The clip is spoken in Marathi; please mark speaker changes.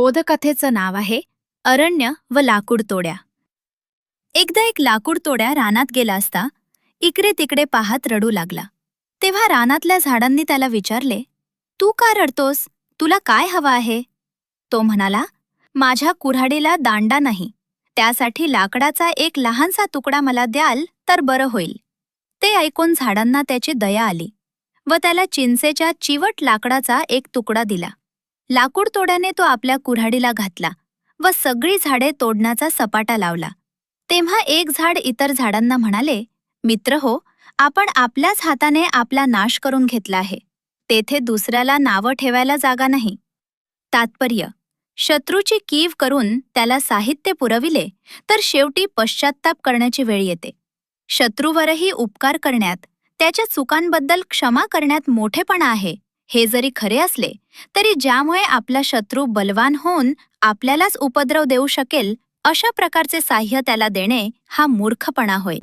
Speaker 1: बोधकथेचं नाव आहे अरण्य व लाकूड तोड्या. एकदा एक लाकूड तोड्या रानात गेला असता इकडे तिकडे पाहत रडू लागला. तेव्हा रानातल्या झाडांनी त्याला विचारले, तू का रडतोस? तुला काय हवं आहे? तो म्हणाला, माझ्या कुऱ्हाडीला दांडा नाही, त्यासाठी लाकडाचा एक लहानसा तुकडा मला द्याल तर बरं होईल. ते ऐकून झाडांना त्याची दया आली व त्याला चिंचेच्या चिवट लाकडाचा एक तुकडा दिला. लाकूड तोड्याने तो आपल्या कुऱ्हाडीला घातला व सगळी झाडे तोडण्याचा सपाटा लावला. तेव्हा एक झाड इतर झाडांना म्हणाले, मित्र हो, आपण आपल्याच हाताने आपला नाश करून घेतला आहे. तेथे दुसऱ्याला नावं ठेवायला जागा नाही. तात्पर्य: शत्रूची कीव करून त्याला साहित्य पुरविले तर शेवटी पश्चात्ताप करण्याची वेळ येते. शत्रूवरही उपकार करण्यात, त्याच्या चुकांबद्दल क्षमा करण्यात मोठेपणा आहे, हे जरी खरे असले तरी ज्यामुळे आपला शत्रू बलवान होऊन आपल्यालाच उपद्रव देऊ शकेल अशा प्रकारचे साह्य त्याला देणे हा मूर्खपणा होय.